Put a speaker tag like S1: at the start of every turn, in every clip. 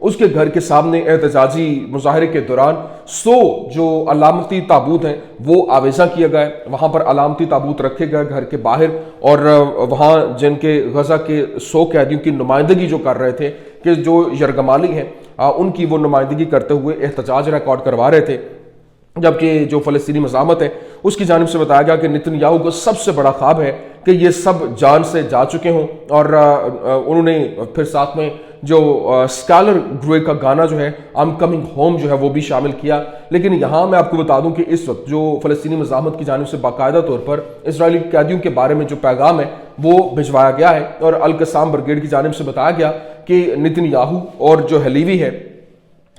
S1: اس کے گھر کے سامنے احتجاجی مظاہرے کے دوران 100 جو علامتی تابوت ہیں وہ آویزاں کیے گئے، وہاں پر علامتی تابوت رکھے گئے گھر کے باہر، اور وہاں جن کے غزہ کے 100 قیدیوں کی نمائندگی جو کر رہے تھے کہ جو یرغمالی ہیں ان کی وہ نمائندگی کرتے ہوئے احتجاج ریکارڈ کروا رہے تھے، جبکہ جو فلسطینی مزاحمت ہے اس کی جانب سے بتایا گیا کہ نتن یاہو کو سب سے بڑا خواب ہے کہ یہ سب جان سے جا چکے ہوں، اور انہوں نے پھر ساتھ میں جو اسکالر گروے کا گانا جو ہے I'm coming home جو ہے وہ بھی شامل کیا۔ لیکن یہاں میں آپ کو بتا دوں کہ اس وقت جو فلسطینی مزاحمت کی جانب سے باقاعدہ طور پر اسرائیلی قیدیوں کے بارے میں جو پیغام ہے وہ بھجوایا گیا ہے، اور القسام بریگیڈ کی جانب سے بتایا گیا کہ نتن یاہو اور جو حلیوی ہے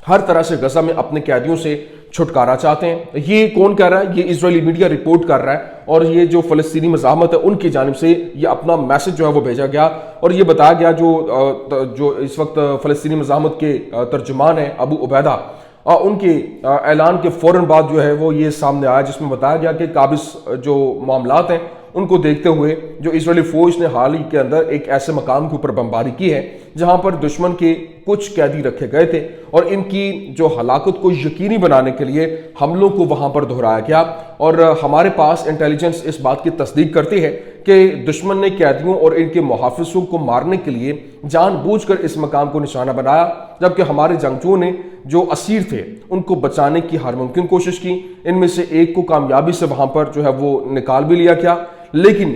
S1: ہر طرح سے غزہ میں اپنے قیدیوں سے چھٹکارا چاہتے ہیں۔ یہ کون کہہ رہا ہے؟ یہ اسرائیلی میڈیا رپورٹ کر رہا ہے، اور یہ جو فلسطینی مزاحمت ہے ان کی جانب سے یہ اپنا میسج جو ہے وہ بھیجا گیا، اور یہ بتایا گیا جو اس وقت فلسطینی مزاحمت کے ترجمان ہیں ابو عبیدہ، ان کے اعلان کے فوراً بعد جو ہے وہ یہ سامنے آیا، جس میں بتایا گیا کہ قابض جو معاملات ہیں ان کو دیکھتے ہوئے جو اسرائیلی فوج نے حال ہی کے اندر ایک ایسے مقام کے اوپر بمباری کی ہے جہاں پر دشمن کے کچھ قیدی رکھے گئے تھے، اور ان کی جو ہلاکت کو یقینی بنانے کے لیے حملوں کو وہاں پر دہرایا گیا، اور ہمارے پاس انٹیلیجنس اس بات کی تصدیق کرتی ہے کہ دشمن نے قیدیوں اور ان کے محافظوں کو مارنے کے لیے جان بوجھ کر اس مقام کو نشانہ بنایا، جبکہ ہمارے جنگجوؤں نے جو اسیر تھے ان کو بچانے کی ہر ممکن کوشش کی۔ ان میں سے ایک کو کامیابی سے وہاں پر جو ہے وہ نکال بھی لیا گیا، لیکن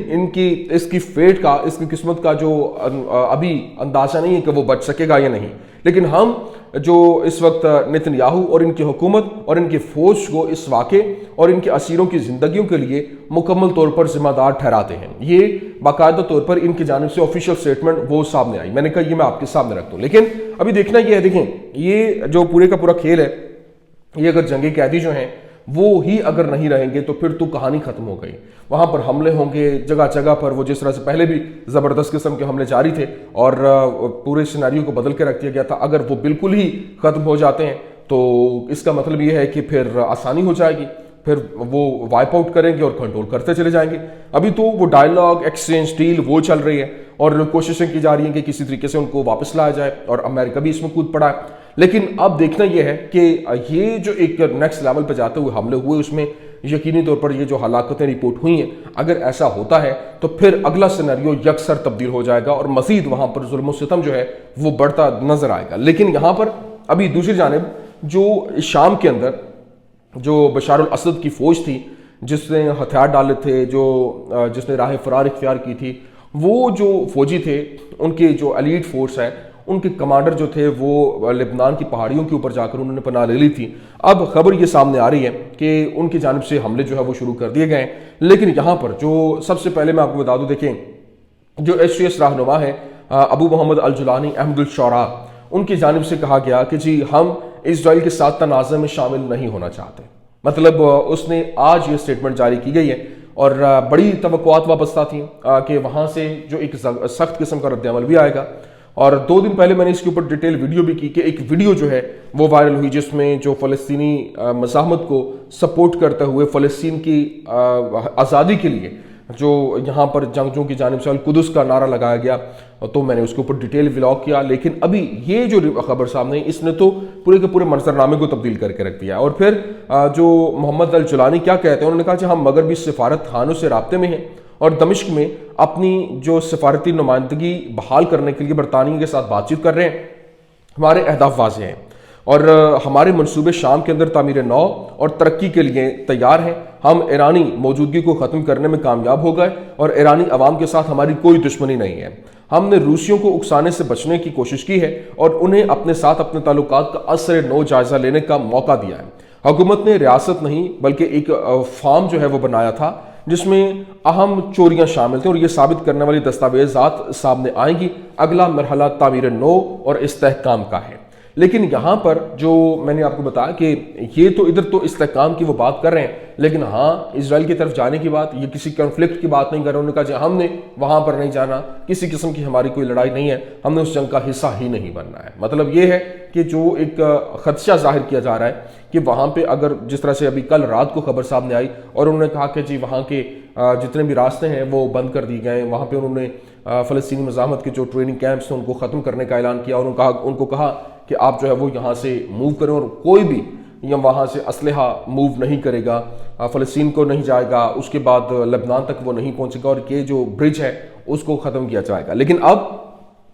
S1: اس کی فیٹ کا، اس کی قسمت کا جو ابھی اندازہ نہیں ہے کہ وہ بچ سکے گا یا نہیں۔ لیکن ہم جو اس وقت نتن یاہو اور ان کی حکومت اور ان کی فوج کو اس واقعے اور ان کے اسیروں کی زندگیوں کے لیے مکمل طور پر ذمہ دار ٹھہراتے ہیں۔ یہ باقاعدہ طور پر ان کی جانب سے آفیشیل سٹیٹمنٹ وہ سامنے آئی، میں نے کہا یہ میں آپ کے سامنے رکھتا ہوں۔ لیکن ابھی دیکھنا یہ ہے، دیکھیں یہ جو پورے کا پورا کھیل ہے، یہ اگر جنگی قیدی جو ہیں وہ ہی اگر نہیں رہیں گے تو پھر تو کہانی ختم ہو گئی۔ وہاں پر حملے ہوں گے جگہ جگہ پر، وہ جس طرح سے پہلے بھی زبردست قسم کے حملے جاری تھے اور پورے سیناریو کو بدل کے رکھ دیا گیا تھا، اگر وہ بالکل ہی ختم ہو جاتے ہیں تو اس کا مطلب یہ ہے کہ پھر آسانی ہو جائے گی، پھر وہ وائپ آؤٹ کریں گے اور کنٹرول کرتے چلے جائیں گے۔ ابھی تو وہ ڈائلاگ ایکسچینج ڈیل وہ چل رہی ہے اور کوششیں کی جا رہی ہیں کہ کسی طریقے سے ان کو واپس لایا جائے، اور امریکہ بھی اس میں کود پڑا ہے۔ لیکن اب دیکھنا یہ ہے کہ یہ جو ایک نیکسٹ لیول پہ جاتے ہوئے حملے ہوئے، اس میں یقینی طور پر یہ جو ہلاکتیں رپورٹ ہوئی ہیں، اگر ایسا ہوتا ہے تو پھر اگلا سیناریو یکسر تبدیل ہو جائے گا اور مزید وہاں پر ظلم و ستم جو ہے وہ بڑھتا نظر آئے گا۔ لیکن یہاں پر ابھی دوسری جانب جو شام کے اندر جو بشار الاسد کی فوج تھی، جس نے ہتھیار ڈالے تھے، جس نے راہ فرار اختیار کی تھی، وہ جو فوجی تھے ان کی جو ایلیٹ فورس ہے، ان کے کمانڈر جو تھے وہ لبنان کی پہاڑیوں کے اوپر جا کر انہوں نے پناہ لے لی تھی۔ اب خبر یہ سامنے آ رہی ہے کہ ان کی جانب سے حملے جو ہے وہ شروع کر دیے گئے ہیں۔ لیکن یہاں پر جو سب سے پہلے میں آپ کو بتا دوں، دیکھیں جو STS رہنما ہے ابو محمد الجولانی احمد الشعراء، ان کی جانب سے کہا گیا کہ جی ہم اسرائیل کے ساتھ تنازع میں شامل نہیں ہونا چاہتے۔ مطلب اس نے آج یہ سٹیٹمنٹ جاری کی گئی ہے، اور بڑی توقعات وابستہ تھیں کہ وہاں سے جو ایک سخت قسم کا رد عمل بھی آئے گا۔ اور 2 دن پہلے میں نے اس کے اوپر ڈیٹیل ویڈیو بھی کی کہ ایک ویڈیو جو ہے وہ وائرل ہوئی، جس میں جو فلسطینی مزاحمت کو سپورٹ کرتے ہوئے فلسطین کی آزادی کے لیے جو یہاں پر جنگجوؤں کی جانب سے القدس کا نعرہ لگایا گیا، تو میں نے اس کے اوپر ڈیٹیل ولاگ کیا۔ لیکن ابھی یہ جو خبر سامنے ہے، اس نے تو پورے کے پورے منظرنامے کو تبدیل کر کے رکھ دیا۔ اور پھر جو محمد الجولانی کیا کہتے ہیں، انہوں نے کہا کہ ہم مغربی سفارت خانوں سے رابطے میں ہیں اور دمشق میں اپنی جو سفارتی نمائندگی بحال کرنے کے لیے برطانیہ کے ساتھ بات چیت کر رہے ہیں۔ ہمارے اہداف واضح ہیں اور ہمارے منصوبے شام کے اندر تعمیر نو اور ترقی کے لیے تیار ہیں۔ ہم ایرانی موجودگی کو ختم کرنے میں کامیاب ہو گئے اور ایرانی عوام کے ساتھ ہماری کوئی دشمنی نہیں ہے۔ ہم نے روسیوں کو اکسانے سے بچنے کی کوشش کی ہے اور انہیں اپنے ساتھ اپنے تعلقات کا اثر نو جائزہ لینے کا موقع دیا ہے۔ حکومت نے ریاست نہیں بلکہ ایک فارم جو ہے وہ بنایا تھا، جس میں اہم چوریاں شامل تھیں، اور یہ ثابت کرنے والی دستاویزات سامنے آئیں گی۔ اگلا مرحلہ تعمیر نو اور استحکام کا ہے۔ لیکن یہاں پر جو میں نے آپ کو بتایا کہ یہ تو ادھر تو استحکام کی وہ بات کر رہے ہیں، لیکن ہاں اسرائیل کی طرف جانے کی بات، یہ کسی کنفلکٹ کی بات نہیں کر رہے۔ انہوں نے کہا جی ہم نے وہاں پر نہیں جانا، کسی قسم کی ہماری کوئی لڑائی نہیں ہے، ہم نے اس جنگ کا حصہ ہی نہیں بننا ہے۔ مطلب یہ ہے کہ جو ایک خدشہ ظاہر کیا جا رہا ہے کہ وہاں پہ اگر جس طرح سے ابھی کل رات کو خبر سامنے آئی اور انہوں نے کہا کہ جی وہاں کے جتنے بھی راستے ہیں وہ بند کر دیے گئے ہیں، وہاں پہ انہوں نے فلسطینی مزاحمت کے جو ٹریننگ کیمپس ہیں ان کو ختم کرنے کا اعلان کیا، اور ان کو کہا کہ آپ جو ہے وہ یہاں سے موو کریں اور کوئی بھی وہاں سے اسلحہ موو نہیں کرے گا، فلسطین کو نہیں جائے گا، اس کے بعد لبنان تک وہ نہیں پہنچے گا اور یہ جو برج ہے اس کو ختم کیا جائے گا۔ لیکن اب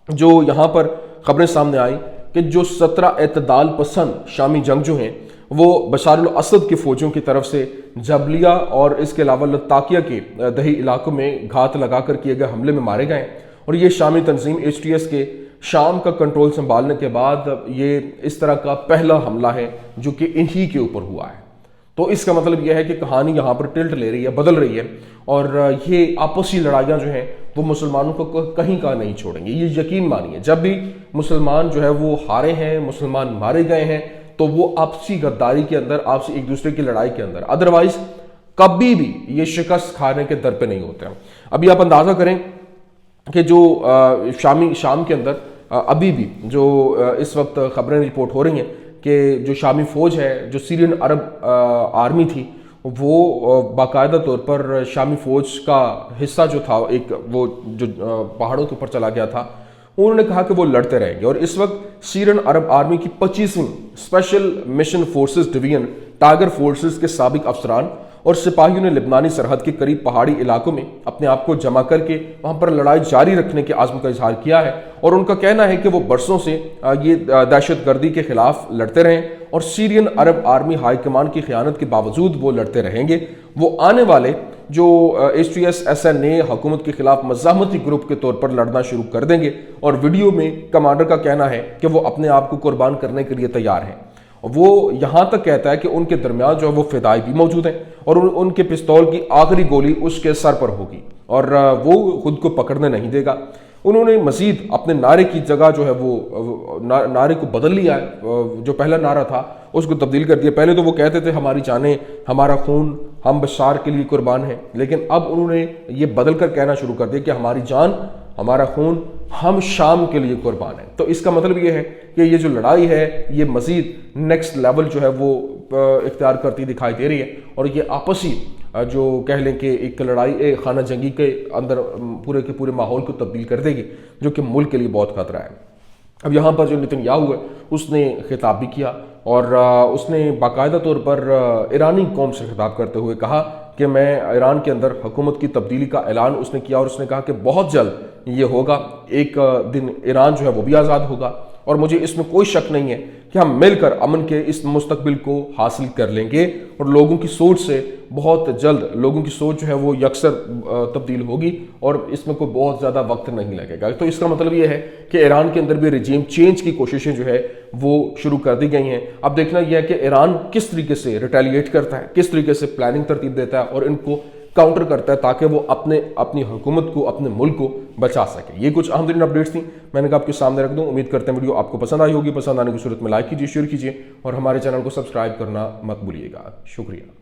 S1: جو یہاں پر خبریں سامنے آئیں کہ جو 17 اعتدال پسند شامی جنگجو ہیں وہ بشار الاسد کی فوجوں کی طرف سے جبلیہ اور اس کے علاوہ لتاکیہ کے دیہی علاقوں میں گھات لگا کر کیے گئے حملے میں مارے گئے، اور یہ شامی تنظیم HTS کے شام کا کنٹرول سنبھالنے کے بعد یہ اس طرح کا پہلا حملہ ہے جو کہ انہی کے اوپر ہوا ہے۔ تو اس کا مطلب یہ ہے کہ کہانی یہاں پر ٹلٹ لے رہی ہے، بدل رہی ہے، اور یہ آپسی لڑائیاں جو ہیں وہ مسلمانوں کو کہیں کا نہیں چھوڑیں گے۔ یہ یقین مانیے، جب بھی مسلمان جو ہے وہ ہارے ہیں، مسلمان مارے گئے ہیں، تو وہ آپسی غداری کے اندر، آپسی ایک دوسرے کی لڑائی کے اندر، ادروائز کبھی بھی یہ شکست کھانے کے در پہ نہیں ہوتے ہیں۔ ابھی آپ اندازہ کریں کہ جو شام کے اندر ابھی بھی جو اس وقت خبریں رپورٹ ہو رہی ہیں کہ جو شامی فوج ہے، جو سیرین عرب آرمی تھی، وہ باقاعدہ طور پر شامی فوج کا حصہ جو تھا، ایک وہ جو پہاڑوں کے اوپر چلا گیا تھا، انہوں نے کہا کہ وہ لڑتے رہیں گے۔ اور اس وقت سیرین عرب آرمی کی 25ویں special mission forces division tiger forces کے سابق افسران اور سپاہیوں نے لبنانی سرحد کے قریب پہاڑی علاقوں میں اپنے آپ کو جمع کر کے وہاں پر لڑائی جاری رکھنے کے عزم کا اظہار کیا ہے، اور ان کا کہنا ہے کہ وہ برسوں سے یہ دہشت گردی کے خلاف لڑتے رہیں، اور سیرین عرب آرمی ہائی کمان کی خیانت کے باوجود وہ لڑتے رہیں گے۔ وہ آنے والے جو HTS SNA حکومت کے خلاف مزاحمتی گروپ کے طور پر لڑنا شروع کر دیں گے، اور ویڈیو میں کمانڈر کا کہنا ہے کہ وہ اپنے آپ کو قربان کرنے کے لیے تیار ہیں۔ وہ یہاں تک کہتا ہے کہ ان کے درمیان جو ہے وہ فدائی بھی موجود ہیں، اور ان کے پستول کی آخری گولی اس کے سر پر ہوگی، اور وہ خود کو پکڑنے نہیں دے گا۔ انہوں نے مزید اپنے نعرے کی جگہ جو ہے وہ نعرے کو بدل لیا ہے، جو پہلا نعرہ تھا اس کو تبدیل کر دیا۔ پہلے تو وہ کہتے تھے ہماری جانیں، ہمارا خون، ہم بشار کے لیے قربان ہیں، لیکن اب انہوں نے یہ بدل کر کہنا شروع کر دیا کہ ہماری جان، ہمارا خون، ہم شام کے لیے قربان ہیں۔ تو اس کا مطلب یہ ہے کہ یہ جو لڑائی ہے یہ مزید نیکسٹ لیول جو ہے وہ اختیار کرتی دکھائی دے رہی ہے، اور یہ آپسی جو کہہ لیں کہ ایک لڑائی خانہ جنگی کے اندر پورے کے پورے ماحول کو تبدیل کر دے گی، جو کہ ملک کے لیے بہت خطرہ ہے۔ اب یہاں پر جو نتنیاہو ہے اس نے خطاب بھی کیا، اور اس نے باقاعدہ طور پر ایرانی قوم سے خطاب کرتے ہوئے کہا کہ میں ایران کے اندر حکومت کی تبدیلی کا اعلان اس نے کیا، اور اس نے کہا کہ بہت جلد یہ ہوگا، ایک دن ایران جو ہے وہ بھی آزاد ہوگا، اور مجھے اس میں کوئی شک نہیں ہے کہ ہم مل کر امن کے اس مستقبل کو حاصل کر لیں گے، اور لوگوں کی سوچ سے بہت جلد لوگوں کی سوچ جو ہے وہ یکسر تبدیل ہوگی، اور اس میں کوئی بہت زیادہ وقت نہیں لگے گا۔ تو اس کا مطلب یہ ہے کہ ایران کے اندر بھی رجیم چینج کی کوششیں جو ہے وہ شروع کر دی گئی ہیں۔ اب دیکھنا یہ ہے کہ ایران کس طریقے سے ریٹیلیٹ کرتا ہے، کس طریقے سے پلاننگ ترتیب دیتا ہے اور ان کو کاؤنٹر کرتا ہے تاکہ وہ اپنی حکومت کو، اپنے ملک کو بچا سکے۔ یہ کچھ اہم ترین اپڈیٹس تھیں، میں نے کہا آپ کے سامنے رکھ دوں۔ امید کرتے ہیں ویڈیو آپ کو پسند آئی ہوگی، پسند آنے کی صورت میں لائک کیجیے، شیئر کیجیے، اور ہمارے چینل کو سبسکرائب کرنا مت بھولیے گا۔ شکریہ۔